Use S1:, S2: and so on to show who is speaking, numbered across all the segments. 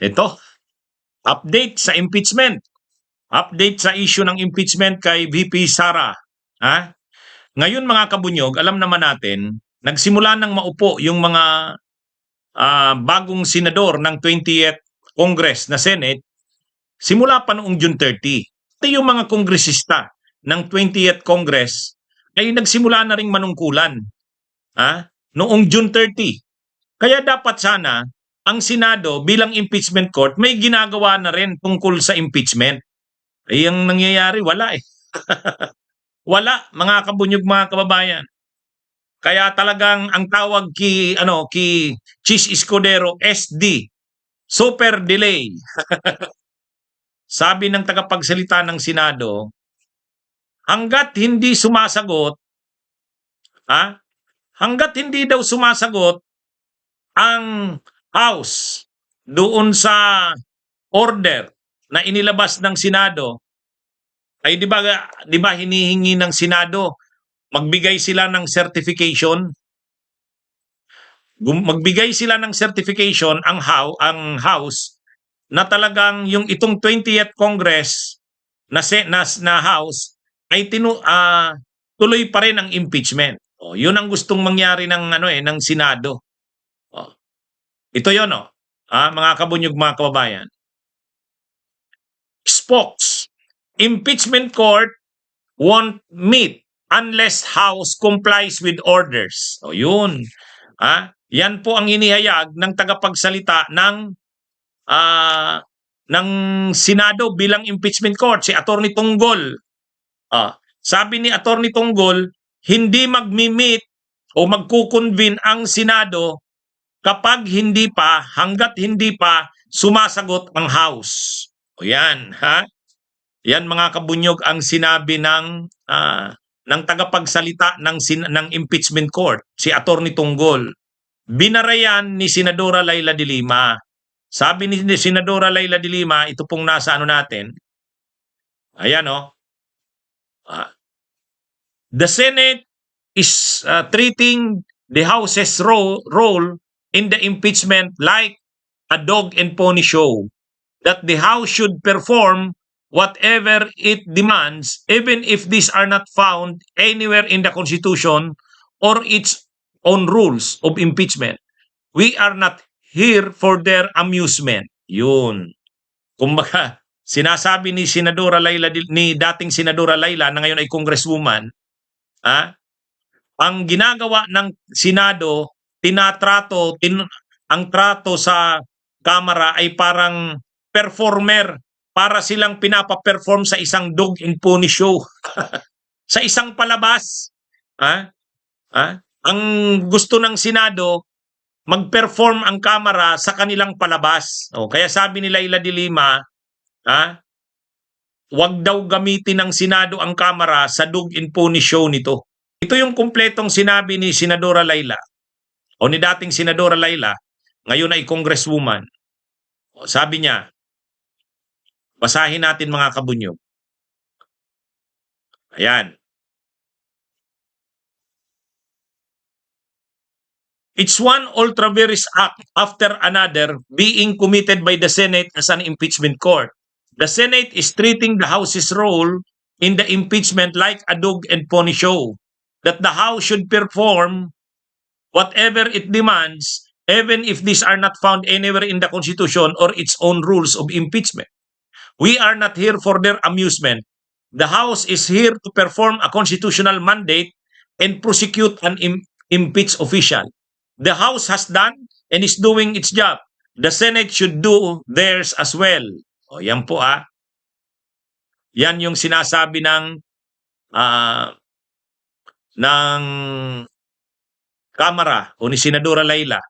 S1: Ito, update sa impeachment. Update sa issue ng impeachment kay VP Sara. Ha? Ngayon mga kabunyog, alam naman natin, nagsimula nang maupo yung mga bagong senador ng 20th Congress na Senate simula pa noong June 30. Ito yung mga kongresista ng 20th Congress ay nagsimula na ring manungkulan noong June 30. Kaya dapat sana ang Senado bilang impeachment court may ginagawa na rin tungkol sa impeachment. Eh, ang nangyayari, wala eh. Wala, mga kabunyog, mga kababayan. Kaya talagang ang tawag ki Chis Escudero, SD, super delay. Sabi ng tagapagsalita ng Senado, hanggat hindi sumasagot, hanggat hindi daw sumasagot ang House doon sa order na inilabas ng Senado, ay di ba hinihingi ng Senado magbigay sila ng certification? Magbigay sila ng certification ang House na talagang yung itong 20th Congress na House ay tuloy pa rin ang impeachment. Yun ang gustong mangyari ng Senado. Ito 'yon mga kabunyog, mga kababayan. Spokes, impeachment court won't meet unless House complies with orders. Yun. Yan po ang inihayag ng tagapagsalita ng Senado bilang impeachment court, si Attorney Tunggol. Sabi ni Attorney Tunggol, hindi magmi-meet o magkukonvene ang Senado hanggat hindi pa sumasagot ang House. Yan, Yan mga kabunyog ang sinabi ng tagapagsalita ng impeachment court, si Attorney Tunggol. Binarayan ni Senadora Laila de Lima. Sabi ni Senadora Laila de Lima, ito pong nasa natin. Ayan the Senate is treating the House's role in the impeachment like a dog and pony show. That the House should perform whatever it demands, even if these are not found anywhere in the Constitution or its own rules of impeachment. We are not here for their amusement. Yun. Kumbaga, sinasabi ni dating Senadora Laila na ngayon ay congresswoman, ang ginagawa ng Senado, ang trato sa Kamara ay parang performer, para silang pinapa-perform sa isang dog and pony show. Sa isang palabas. Ang gusto ng Senado, mag-perform ang Kamara sa kanilang palabas. Kaya sabi ni Laila de Lima, wag daw gamitin ng Senado ang Kamara sa dog and pony show nito. Ito yung kumpletong sinabi ni Senadora Laila o ni dating Senadora Laila, ngayon ay congresswoman. Sabi niya, basahin natin mga kabunyog. Ayan. It's one ultra-vires act after another being committed by the Senate as an impeachment court. The Senate is treating the House's role in the impeachment like a dog and pony show. That the House should perform whatever it demands, even if these are not found anywhere in the Constitution or its own rules of impeachment. We are not here for their amusement. The House is here to perform a constitutional mandate and prosecute an impeached official. The House has done and is doing its job. The Senate should do theirs as well. Yan po Yan yung sinasabi ng Kamara o ni Senadora Laila.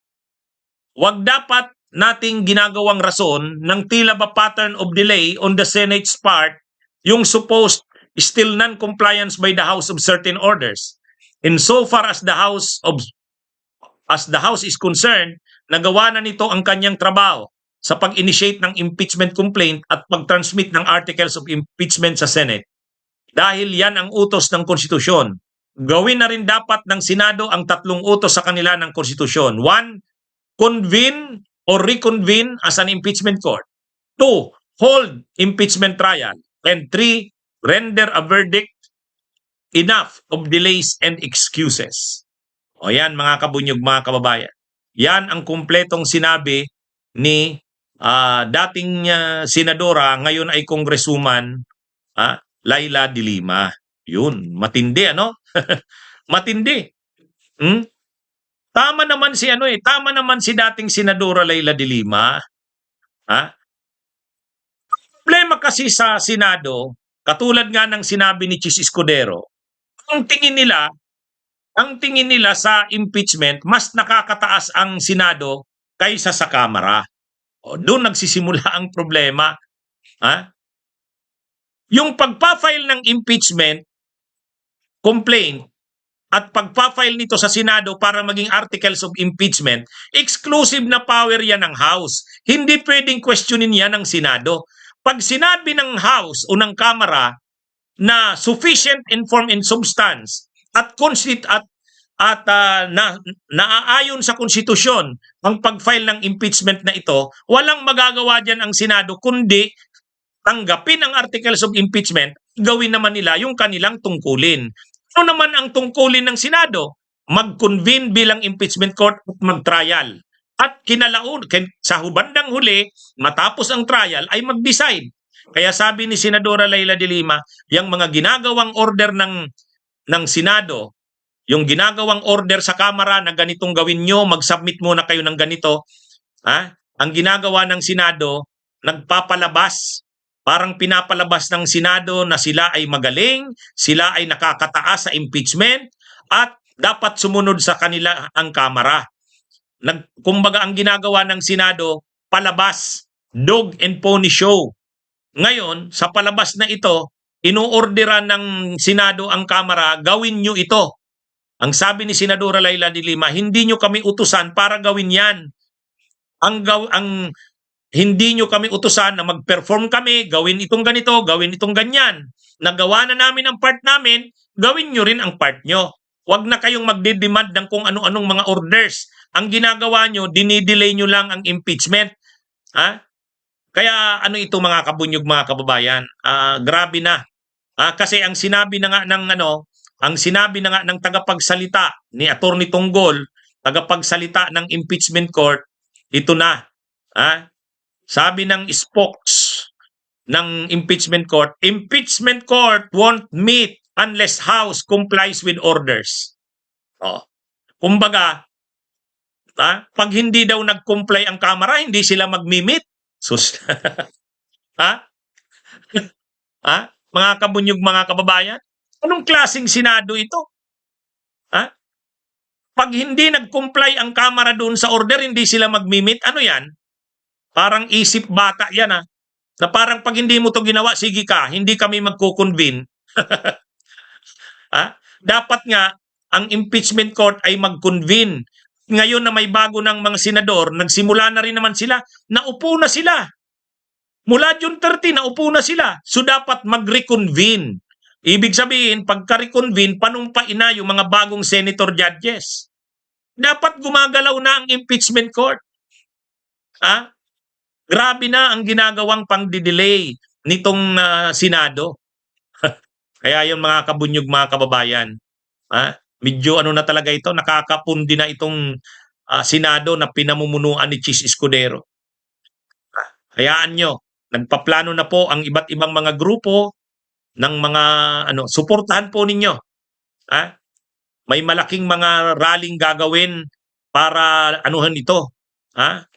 S1: Wag dapat nating ginagawang rason ng tila ba pattern of delay on the Senate's part yung supposed still non-compliance by the House of certain orders. In so far as the House is concerned, nagawa na nito ang kanyang trabaho sa pag-initiate ng impeachment complaint at pag-transmit ng articles of impeachment sa Senate. Dahil yan ang utos ng konstitusyon. Gawin na rin dapat ng Senado ang tatlong utos sa kanila ng konstitusyon. 1. Convene or reconvene as an impeachment court. 2, hold impeachment trial. And 3, render a verdict enough of delays and excuses. O yan mga kabunyog, mga kababayan. Yan ang kumpletong sinabi ni dating senadora, ngayon ay congresswoman, Leila de Lima. Yun, matindi ano? Matindi. Tama naman si dating senadora Leila de Lima. Problema kasi sa Senado, katulad nga ng sinabi ni Chis Escudero, ang tingin nila sa impeachment, mas nakakataas ang Senado kaysa sa Kamara. O, doon nagsisimula ang problema. Yung pagpa-file ng impeachment complaint at pagpa-file nito sa Senado para maging articles of impeachment, exclusive na power yan ng House. Hindi pwedeng questionin yan ng Senado. Pag sinabi ng House o ng Kamara na sufficient in form and substance at naaayon sa konstitusyon ang pag-file ng impeachment na ito, walang magagawa dyan ang Senado kundi tanggapin ang articles of impeachment, gawin naman nila yung kanilang tungkulin. Ano naman ang tungkulin ng Senado? Mag-convene bilang impeachment court at mag-trial. At sa bandang huli, matapos ang trial, ay mag-decide. Kaya sabi ni Senadora Leila de Lima, yung mga ginagawang order ng Senado, yung ginagawang order sa Kamara na ganitong gawin nyo, mag-submit muna kayo ng ganito, ang ginagawa ng Senado, nagpapalabas, parang pinapalabas ng Senado na sila ay magaling, sila ay nakakataas sa impeachment, at dapat sumunod sa kanila ang Kamara. Kumbaga ang ginagawa ng Senado, palabas, dog and pony show. Ngayon, sa palabas na ito, inuorderan ng Senado ang Kamara, gawin nyo ito. Ang sabi ni Senadora Leila de Lima, hindi nyo kami utusan para gawin yan. Hindi nyo kami utusan na mag-perform kami, gawin itong ganito, gawin itong ganyan. Nagawa na namin ang part namin, gawin nyo rin ang part nyo. Huwag na kayong magdidemand ng kung ano-anong mga orders. Ang ginagawa nyo, dinidelay nyo lang ang impeachment. Kaya ano ito mga kabunyog, mga kababayan? Grabe na. Kasi ang sinabi na nga ng tagapagsalita ni Attorney Tonggol, tagapagsalita ng impeachment court, ito na. Sabi ng spokes ng impeachment court won't meet unless House complies with orders. Kumbaga, pag hindi daw nag-comply ang Kamara, hindi sila mag-meet. Mga kabunyog, mga kababayan, anong klaseng Senado ito? Pag hindi nag-comply ang Kamara doon sa order, hindi sila mag-meet. Ano yan? Parang isip bata yan na parang pag hindi mo to ginawa, sige ka, hindi kami magko-convene. Dapat nga, ang impeachment court ay mag-convene. Ngayon na may bago ng mga senador, nagsimula na rin naman sila, naupo na sila. Mula June 30, naupo na sila. So dapat mag-reconvene. Ibig sabihin, pagka-reconvene, panumpain na yung mga bagong senator judges. Dapat gumagalaw na ang impeachment court. Grabe na ang ginagawang pang-delay nitong Senado. Kaya yung mga kabunyog, mga kababayan, medyo na talaga ito, nakakapundi na itong Senado na pinamumunuan ni Chis Escudero. Hayaan nyo, nagpaplano na po ang iba't ibang mga grupo ng mga suportahan po ninyo. May malaking mga rallying gagawin para anuhan ito,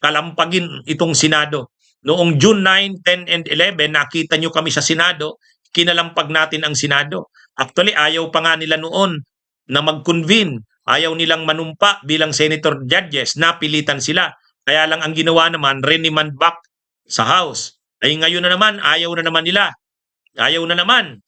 S1: kalampagin itong Senado. Noong June 9, 10, and 11, nakita nyo kami sa Senado, kinalampag natin ang Senado. Actually, ayaw pa nga nila noon na mag-convene. Ayaw nilang manumpa bilang senator judges, napilitan sila. Kaya lang ang ginawa naman, remand back sa House. Ay ngayon na naman, ayaw na naman nila. Ayaw na naman.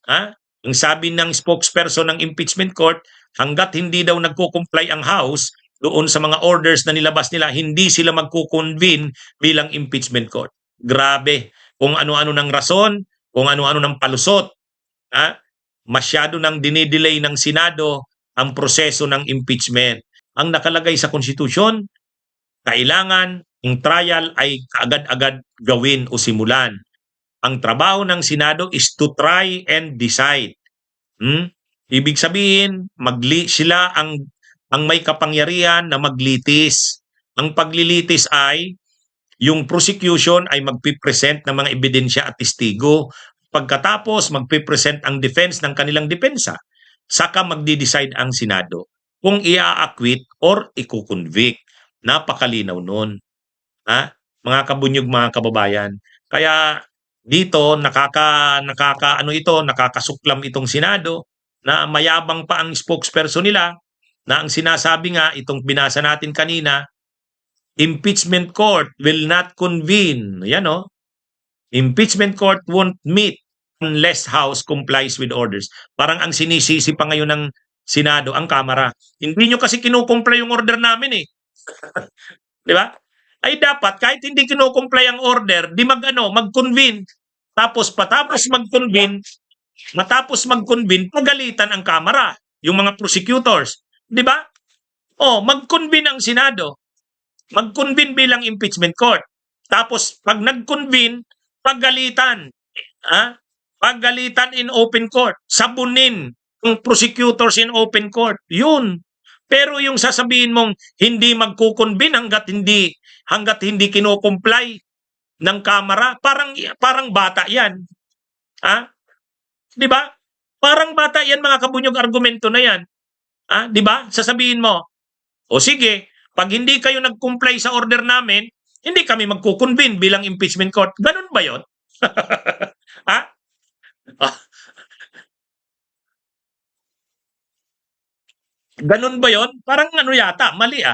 S1: Ang sabi ng spokesperson ng impeachment court, hanggat hindi daw nagko-comply ang House doon sa mga orders na nilabas nila, hindi sila magko-convene bilang impeachment court. Grabe. Kung ano-ano ng rason, kung ano-ano ng palusot. Masyado nang dinidelay ng Senado ang proseso ng impeachment. Ang nakalagay sa konstitusyon, kailangan ang trial ay kaagad-agad gawin o simulan. Ang trabaho ng Senado is to try and decide. Ibig sabihin, sila ang may kapangyarihan na maglitis. Ang paglilitis ay yung prosecution ay magpipresent ng mga ebidensya at testigo. Pagkatapos, magpipresent ang defense ng kanilang depensa. Saka magdi-decide ang Senado kung i-acquit or i-convict. Napakalinaw nun. Mga kabunyog, mga kababayan. Kaya dito nakakasuklam itong Senado na mayabang pa ang spokesperson nila na ang sinasabi nga itong binasa natin kanina, impeachment court will not convene. Yan impeachment court won't meet unless House complies with orders. Parang ang sinisisi pa ngayon ng Senado ang Kamara. Hindi nyo kasi kinukumply yung order namin Di ba? Ay dapat kahit hindi kinukumply ang order, di mag-convene. Matapos mag-convene, pagalitan ang Kamara, yung mga prosecutors. Di ba? Mag-convene ang Senado. Mag-convene bilang impeachment court. Tapos, pag nag-convene, pagalitan. Pagalitan in open court. Sabunin ang prosecutors in open court. Yun. Pero yung sasabihin mong hindi magkukonvene hanggat hindi kino-comply ng Kamara, parang bata 'yan. Di ba? Parang bata 'yan, mga kabunyog, argumento na 'yan. Di ba? Sasabihin mo, o sige, pag hindi kayo nag-comply sa order namin, hindi kami magkukonvene bilang impeachment court. Ganun ba 'yon? Ganun ba 'yon? Parang yata, mali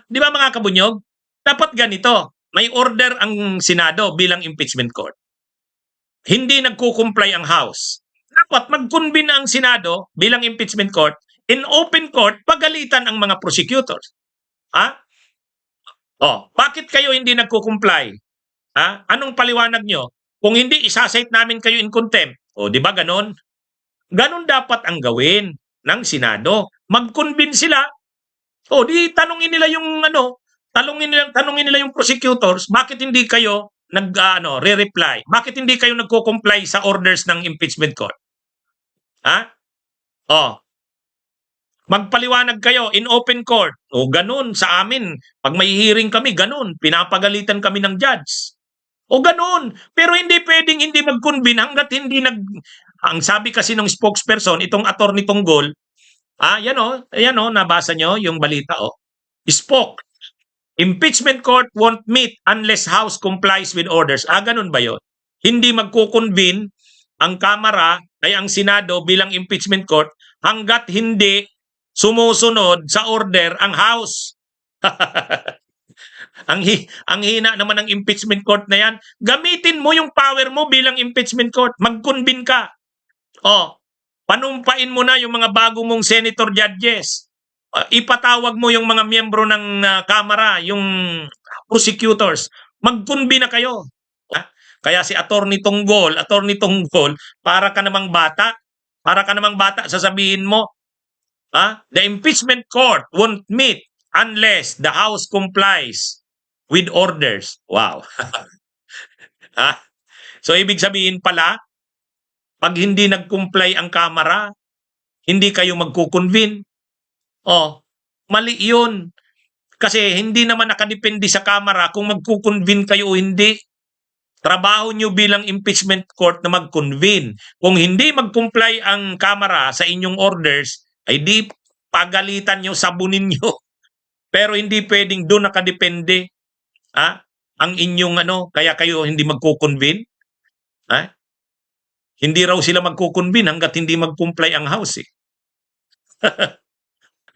S1: Di ba, mga kabunyog? Dapat ganito, may order ang Senado bilang impeachment court. Hindi nagko-comply ang House. Dapat mag-convene ang Senado bilang impeachment court. In open court, pagalitan ang mga prosecutors. Bakit kayo hindi nagko-comply? Anong paliwanag nyo? Kung hindi, isasite namin kayo in contempt. Di ba ganon? Ganon dapat ang gawin ng Senado. Mag-convene sila. Di tanungin nila yung tanungin nila yung prosecutors, bakit hindi kayo re-reply? Bakit hindi kayo nagko-comply sa orders ng impeachment court? Magpaliwanag kayo in open court. Ganun sa amin. Pag may hearing kami, ganun. Pinapagalitan kami ng judge. Ganun. Pero hindi pwedeng hindi mag-convene hanggat hindi ang sabi kasi ng spokesperson, itong Attorney Tonggol, yan nabasa nyo yung balita spoke. Impeachment court won't meet unless House complies with orders. Ganun ba yun? Hindi magko-convene ang Kamara ay ang Senado bilang impeachment court hanggat hindi sumusunod sa order ang House. ang hina naman ng impeachment court na yan. Gamitin mo yung power mo bilang impeachment court. Mag-convene ka. Panumpain mo na yung mga bago mong senator judges. Ipatawag mo yung mga miyembro ng Kamara, yung prosecutors. Mag-convene na kayo. Kaya si Attorney Tonggol, para ka namang bata. Sasabihin mo, the impeachment court won't meet unless the House complies with orders. Wow. So ibig sabihin pala, pag hindi nag-comply ang Kamara, hindi kayo magko-convene. Mali yun. Kasi hindi naman nakadepende sa Kamara kung magko-convene kayo o hindi. Trabaho nyo bilang impeachment court na mag-convene. Kung hindi mag-comply ang Kamara sa inyong orders, ay di pagalitan nyo, sabunin nyo. Pero hindi pwedeng doon nakadepende ang inyong kaya kayo hindi magko-convene. Hindi raw sila magko-convene hanggat hindi mag-comply ang House.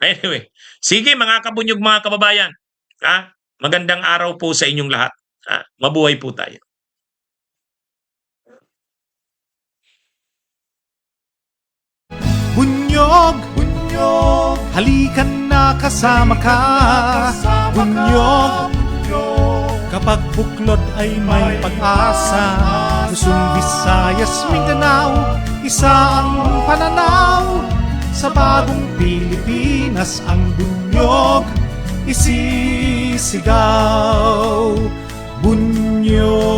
S1: Anyway, sige mga kabunyog, mga kababayan. Magandang araw po sa inyong lahat. Mabuhay po tayo.
S2: Bunyog, bunyog, halikan na kasama ka. Bunyog, kapag buklod ay may pag-asa. Luzon, Visayas, Mindanao, isa ang pananaw. Sa bagong Pilipinas ang bunyog, isip sumisigaw. Bunyog